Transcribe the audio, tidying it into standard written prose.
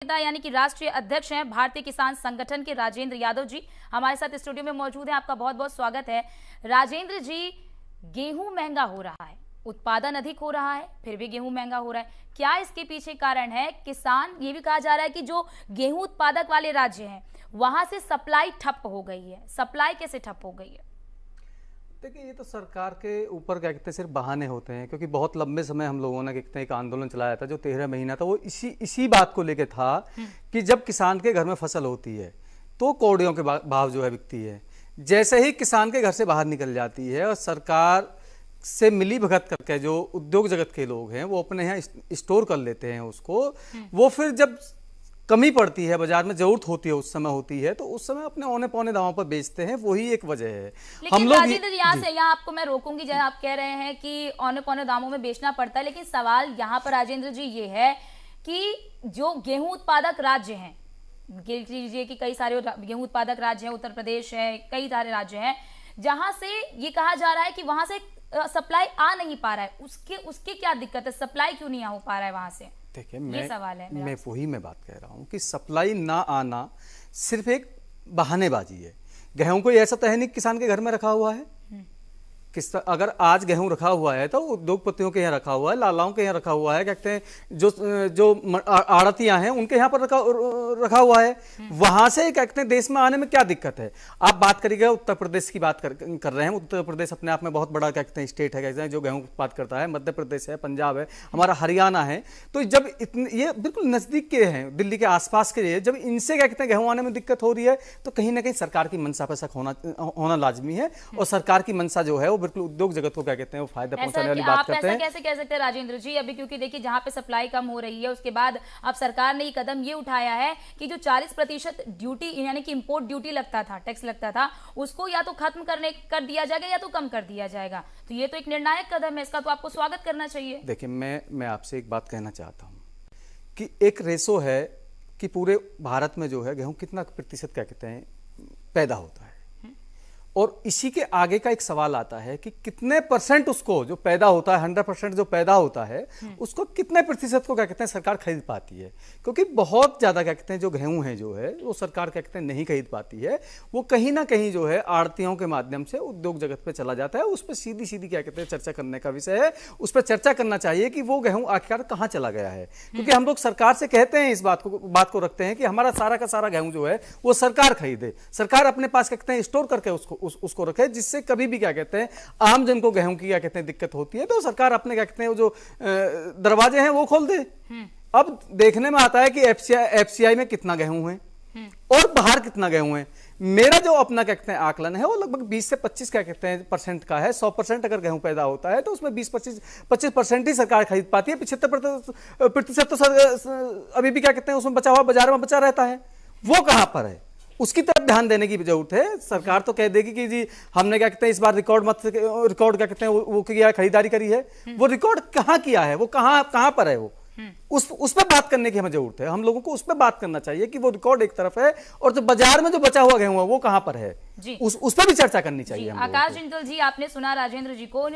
नेता यानी कि राष्ट्रीय अध्यक्ष हैं भारतीय किसान संगठन के राजेंद्र यादव जी हमारे साथ स्टूडियो में मौजूद हैं। आपका बहुत बहुत स्वागत है। राजेंद्र जी, गेहूं महंगा हो रहा है, उत्पादन अधिक हो रहा है, फिर भी गेहूं महंगा हो रहा है, क्या इसके पीछे कारण है? किसान, ये भी कहा जा रहा है कि जो गेहूं उत्पादक वाले राज्य हैं वहां से सप्लाई ठप हो गई है। सप्लाई कैसे ठप हो गई है? देखिए, ये तो सरकार के ऊपर क्या कहते हैं, सिर्फ बहाने होते हैं, क्योंकि बहुत लंबे समय हम लोगों ने कहते हैं एक आंदोलन चलाया था जो 13 महीना था। वो इसी बात को लेके था कि जब किसान के घर में फसल होती है तो कौड़ियों के भाव जो है बिकती है। जैसे ही किसान के घर से बाहर निकल जाती है और सरकार से मिली भगत करके जो उद्योग जगत के लोग हैं वो अपने यहाँ स्टोर कर लेते हैं उसको, वो फिर जब कमी पड़ती है, बाजार में जरूरत होती है, उस समय होती है, तो उस समय अपने औने पौने दामों पर बेचते हैं। वही एक वजह है। लेकिन राजेंद्र जी, यहाँ आपको मैं रोकूंगी। जैसे आप कह रहे हैं कि औने पौने दामों में बेचना पड़ता है, लेकिन सवाल यहाँ पर राजेंद्र जी ये है कि जो गेहूं उत्पादक राज्य हैं, लीजिए कि कई सारे गेहूं उत्पादक राज्य हैं, उत्तर प्रदेश है, कई सारे राज्य हैं जहां से ये कहा जा रहा है कि वहां से सप्लाई आ नहीं पा रहा है। उसके क्या दिक्कत है? सप्लाई क्यों नहीं हो पा रहा है वहां से? देखिए, मैं बात कह रहा हूं कि सप्लाई ना आना सिर्फ एक बहानेबाजी है। गेहूं कोई ऐसा तो है नहीं किसान के घर में रखा हुआ है। अगर आज गेहूं रखा हुआ है तो उद्योगपतियों के यहाँ रखा हुआ है, लालाओं के यहाँ रखा हुआ है, कहते हैं जो आड़तियां हैं उनके यहाँ पर रखा हुआ है। वहां से कहते हैं देश में आने में क्या दिक्कत है? आप बात करिएगा, उत्तर प्रदेश की बात कर रहे हैं। उत्तर प्रदेश अपने आप में बहुत बड़ा कहते हैं स्टेट है, कहते हैं जो गेहूं उत्पाद करता है। मध्य प्रदेश है, पंजाब है, हमारा हरियाणा है। तो जब ये बिल्कुल नजदीक के हैं, दिल्ली के आसपास के, जब इनसे कहते हैं गेहूं आने में दिक्कत हो रही है तो कहीं ना कहीं सरकार की मंशा पर शक होना लाजमी है। और सरकार की मंशा जो है बिल्कुल उद्योग जगत को क्या कहते हैं वो फायदा पहुंचाने वाली बात करते हैं। आप कैसे कह सकते हैं राजेंद्र जी अभी? क्योंकि देखिए, जहां पे सप्लाई कम हो रही है उसके बाद अब सरकार ने कदम ये उठाया है कि जो 40% ड्यूटी यानी कि इंपोर्ट ड्यूटी लगता था, टैक्स लगता था, उसको या तो खत्म कर दिया जाएगा या तो कम कर दिया जाएगा। तो ये तो एक निर्णायक कदम है, इसका तो आपको स्वागत करना चाहिए। देखिए, मैं आपसे एक बात कहना चाहता हूँ कि एक रेशो है कि पूरे भारत में जो है गेहूं कितना प्रतिशत क्या कहते हैं पैदा होता है, और इसी के आगे का एक सवाल आता है कि कितने परसेंट उसको जो पैदा होता है, 100% जो पैदा होता है उसको कितने प्रतिशत को क्या कहते हैं सरकार खरीद पाती है। क्योंकि बहुत ज्यादा क्या कहते हैं जो गेहूं है जो है वो सरकार क्या कहते हैं नहीं खरीद पाती है। वो कहीं ना कहीं जो है आड़तियों के माध्यम से उद्योग जगत पे चला जाता है। उस पर सीधी सीधी क्या कहते हैं चर्चा करने का विषय है। उस पर चर्चा करना चाहिए कि वो गेहूं आखिरकार कहाँ चला गया है। क्योंकि हम लोग सरकार से कहते हैं, इस बात को रखते हैं कि हमारा सारा का सारा गेहूं जो है वो सरकार खरीदे, सरकार अपने पास कहते हैं स्टोर करके उसको रखे, जिससे कभी भी क्या कहते हैं आम जन को गेहूं की क्या कहते हैं दिक्कत होती है तो सरकार अपने क्या कहते हैं वो जो दरवाजे हैं वो खोल दे। अब देखने में आता है कि एफसीआई में कितना गेहूं है और बाहर कितना गेहूं है। मेरा जो अपना क्या कहते हैं आकलन है वो लगभग 20 से 25 क्या कहते हैं परसेंट का है। 100% अगर गेहूं पैदा होता है तो उसमें 20-25% ही सरकार खरीद पाती है। 75% तो अभी भी क्या कहते हैं उसमें बचा हुआ बाजार में बचा रहता है। वो कहां पर है? उसकी तरफ ध्यान देने की जरूरत है। सरकार तो कह देगी कि जी हमने क्या कहते हैं इस बार रिकॉर्ड क्या कहते हैं वो किया, खरीदारी करी है। वो रिकॉर्ड कहाँ किया है, वो कहाँ पर है? वो उस पर बात करने की हमें जरूरत है। हम लोगों को उस पर बात करना चाहिए कि वो रिकॉर्ड एक तरफ है और जो बाजार में जो बचा हुआ गेहूं है वो कहाँ पर है, उस पर भी चर्चा करनी चाहिए। आकाश जिंदल जी, आपने सुना राजेंद्र जी को।